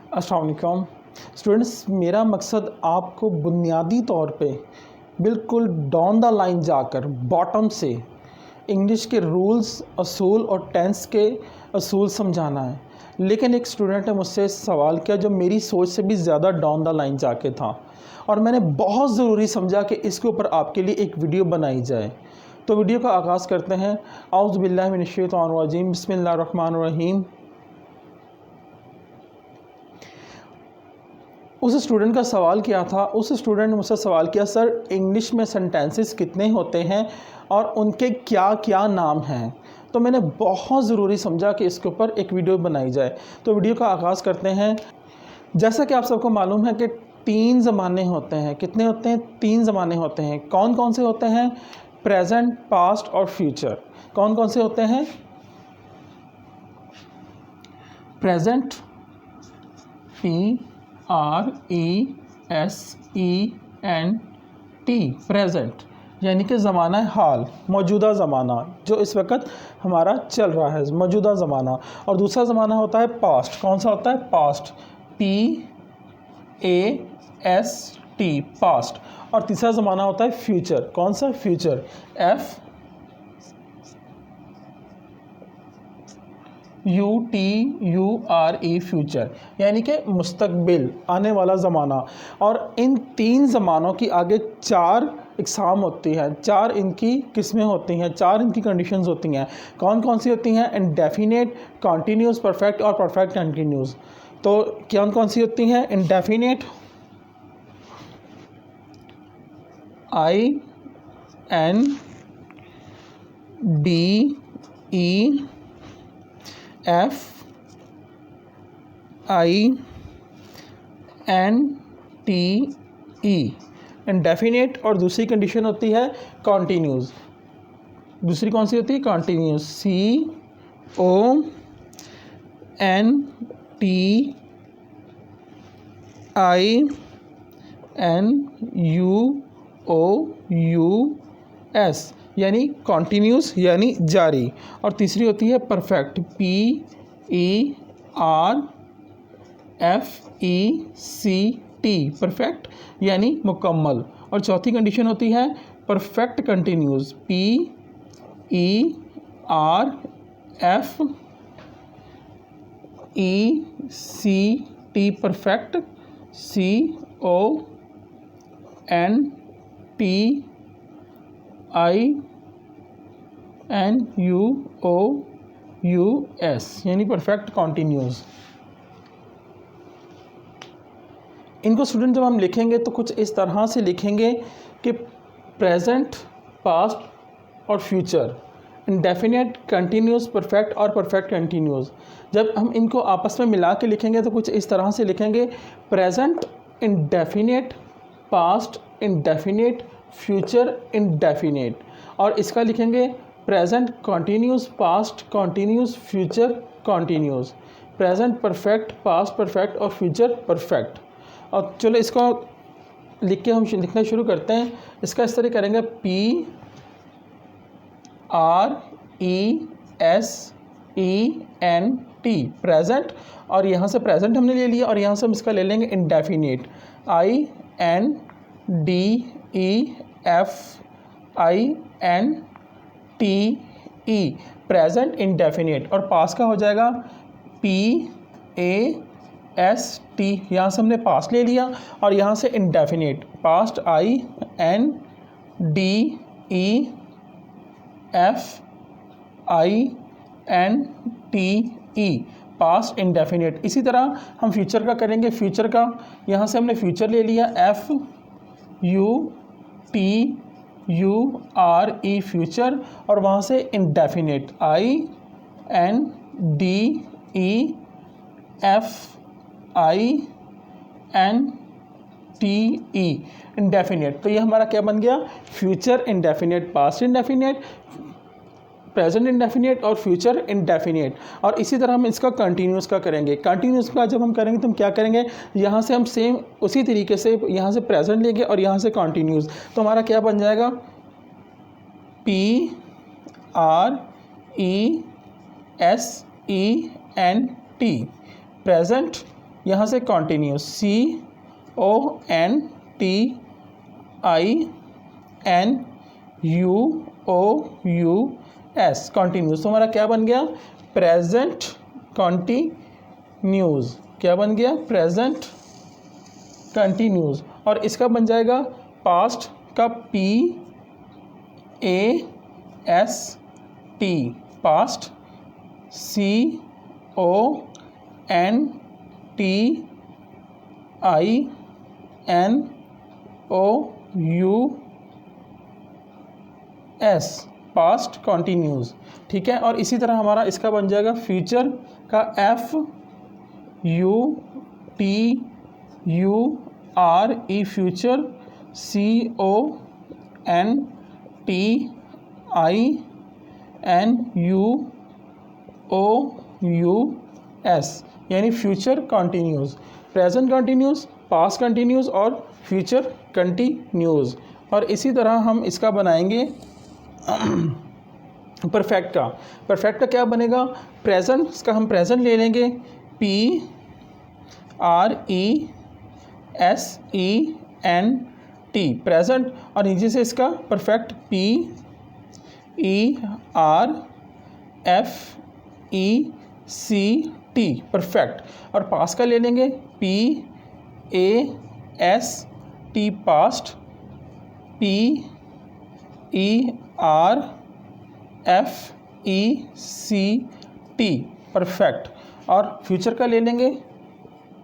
अस्सलाम वालेकुम स्टूडेंट्स, मेरा मकसद आपको बुनियादी तौर पे बिल्कुल डाउन द लाइन जाकर बॉटम से इंग्लिश के रूल्स, असूल और टेंस के असूल समझाना है। लेकिन एक स्टूडेंट ने मुझसे सवाल किया जो मेरी सोच से भी ज़्यादा डाउन द लाइन जाके था और मैंने बहुत ज़रूरी समझा कि इसके ऊपर आपके लिए एक वीडियो बनाई जाए। तो वीडियो का आगाज़ करते हैं। औज़ु बिल्लाहि मिनश शैतानिर रजीम, बिस्मिल्लाहिर रहमानिर रहीम। उस स्टूडेंट का सवाल क्या था, उस स्टूडेंट ने मुझसे सवाल किया, सर इंग्लिश में सेंटेंसेस कितने होते हैं और उनके क्या क्या नाम हैं। तो मैंने बहुत ज़रूरी समझा कि इसके ऊपर एक वीडियो बनाई जाए। तो वीडियो का आगाज़ करते हैं। जैसा कि आप सबको मालूम है कि 3 ज़माने होते हैं। कितने होते हैं? 3 ज़माने होते हैं। कौन कौन से होते हैं? प्रेजेंट, पास्ट और फ्यूचर। कौन कौन से होते हैं? प्रेजेंट, PRESENT, प्रेजेंट यानी कि ज़माना हाल, मौजूदा ज़माना जो इस वक्त हमारा चल रहा है, मौजूदा ज़माना। और दूसरा ज़माना होता है पास्ट। कौन सा होता है? Past, PAST, past. और तीसरा ज़माना होता है फ्यूचर। कौन सा? फ्यूचर, FUTURE, फ्यूचर यानी कि मुस्तकबिल, आने वाला ज़माना। और इन 3 ज़मानों की आगे 4 इकसाम होती हैं, 4 इनकी किस्में होती हैं, 4 इनकी कंडीशंस होती हैं। कौन कौन सी होती हैं? इंडेफिनेट, कॉन्टीन्यूस, परफेक्ट और परफेक्ट कंटीन्यूस। तो कौन कौन सी होती हैं? Indefinite, INDEFINITE, indefinite. और दूसरी कंडीशन होती है कॉन्टीन्यूस। दूसरी कौन सी होती है? कॉन्टीन्यूस, CONTINUOUS, यानी कॉन्टीन्यूस यानी जारी। और तीसरी होती है परफेक्ट, PERFECT, परफेक्ट यानी मुकम्मल। और चौथी कंडीशन होती है perfect continuous, PERFECT, perfect, CONTINUOUS, यानी परफेक्ट कॉन्टीन्यूस। इनको स्टूडेंट जब हम लिखेंगे तो कुछ इस तरह से लिखेंगे कि प्रेजेंट, पास्ट और फ्यूचर, इंडेफिनेट, कंटिन्यूस, परफेक्ट और परफेक्ट कंटिन्यूस। जब हम इनको आपस में मिला के लिखेंगे तो कुछ इस तरह से लिखेंगे, present indefinite, past indefinite, future indefinite. और इसका लिखेंगे present continuous, past continuous, future continuous. Present perfect, past perfect और फ्यूचर परफेक्ट। और चलो इसको लिख के हम लिखना शुरू करते हैं। इसका इस तरह करेंगे, PRESENT, प्रेजेंट। और यहाँ से प्रेजेंट हमने ले लिया और यहाँ से हम इसका ले लेंगे इंडेफिनेट, INDEFINITE, प्रेजेंट इंडेफिनेट। और पास्ट का हो जाएगा PAST, यहाँ से हमने पास्ट ले लिया और यहाँ से indefinite, past INDEFINITE, past indefinite. इसी तरह हम फ्यूचर का करेंगे। फ्यूचर का यहाँ से हमने फ्यूचर ले लिया, FUTURE, फ्यूचर। और वहाँ से इंडेफिनेट, INDEFINITE, इंडेफिनेट। तो ये हमारा क्या बन गया? Future indefinite, past indefinite, present indefinite और फ्यूचर इंडेफिनेट। और इसी तरह हम इसका कंटिन्यूस का करेंगे। कंटिन्यूस का जब हम करेंगे तो हम क्या करेंगे, यहाँ से हम सेम उसी तरीके से यहाँ से प्रेजेंट लेंगे और यहाँ से कंटिन्यूस। तो हमारा क्या बन जाएगा? PRESENT, प्रेजेंट यहाँ से कॉन्टीन्यूस CONTINUOUS कॉन्टीन्यूस। तो हमारा क्या बन गया? Present continues. क्या बन गया? Present continues. और इसका बन जाएगा पास्ट का PAST, past CONTINOUS, past continues. ठीक है। और इसी तरह हमारा इसका बन जाएगा फ्यूचर का FUTURE, फ्यूचर CONTINUOUS, यानी future continues, present continues, past continues और फ्यूचर कंटिन्यूज। और इसी तरह हम इसका बनाएंगे परफेक्ट का। परफेक्ट का क्या बनेगा? प्रेजेंट का हम प्रेजेंट ले लेंगे PRESENT, प्रेजेंट। और नीचे से इसका परफेक्ट PERFECT, परफेक्ट। और पास्ट का ले लेंगे PAST, पास्ट PERFECT, परफेक्ट। और फ्यूचर का ले लेंगे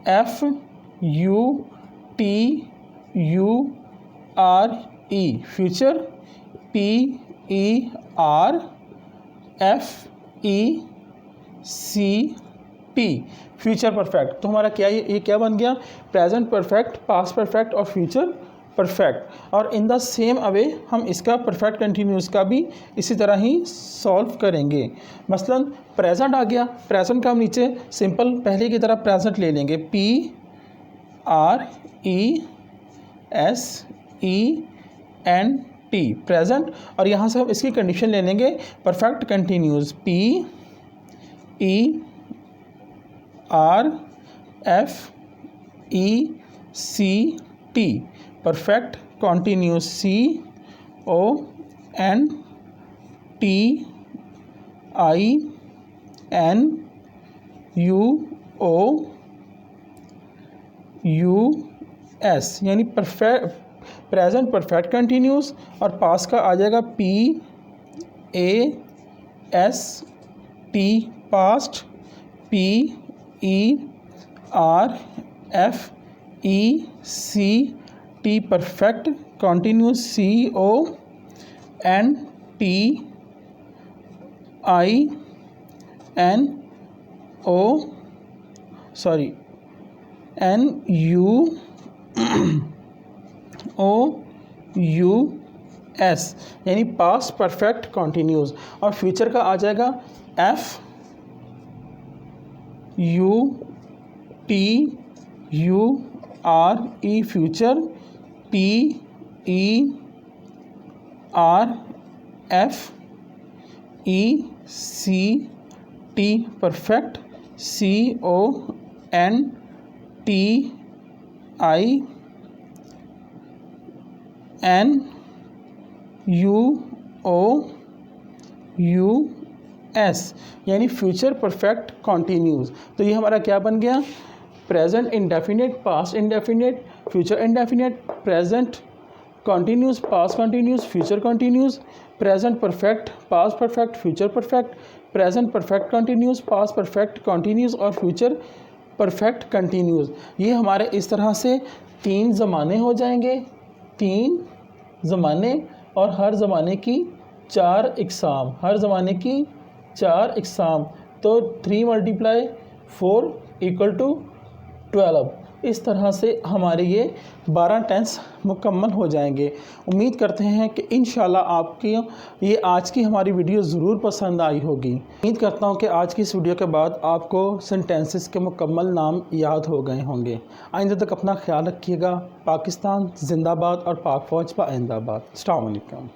FUTURE, future PERFECT, future perfect. तो हमारा क्या ये क्या बन गया? प्रेजेंट परफेक्ट, पास्ट परफेक्ट और फ्यूचर परफेक्ट। और इन द सेम अवे हम इसका परफेक्ट कंटिन्यूस का भी इसी तरह ही सॉल्व करेंगे। मसलन प्रेजेंट आ गया, प्रेजेंट का हम नीचे सिंपल पहले की तरह प्रेजेंट ले लेंगे PRESENT, प्रेजेंट। और यहाँ से हम इसकी कंडीशन ले लेंगे perfect continuous PERFECT, perfect continuous CONTINUOUS, यानी परफेक्ट प्रेजेंट परफेक्ट कंटिन्यूस। और पास्ट का आ जाएगा PAST, past PERFECT, perfect continuous NUOUS, यानी पास्ट परफेक्ट कॉन्टीन्यूस। और फ्यूचर का आ जाएगा FUTURE, future PERFECT, perfect CONTINUOUS, यानी फ्यूचर परफेक्ट कॉन्टीन्यूस। तो ये हमारा क्या बन गया? Present indefinite, past indefinite, future indefinite, present continuous, past continuous, future continuous, present perfect, past perfect, future perfect, present perfect continuous, past perfect continuous और future perfect continuous. ये हमारे इस तरह से 3 ज़माने हो जाएंगे, 3 ज़माने। और हर ज़माने की 4 इकसाम, हर ज़माने की 4 इकसाम। तो 3 × 4 = 12। इस तरह से हमारे ये 12 टेंस मुकम्मल हो जाएंगे। उम्मीद करते हैं कि इंशाल्लाह आपकी ये आज की हमारी वीडियो ज़रूर पसंद आई होगी। उम्मीद करता हूँ कि आज की इस वीडियो के बाद आपको सेंटेंसेस के मुकम्मल नाम याद हो गए होंगे। आइंदा तक अपना ख्याल रखिएगा। पाकिस्तान जिंदाबाद और पाक फ़ौज पाइंदाबाद। अस्सलाम वालेकुम।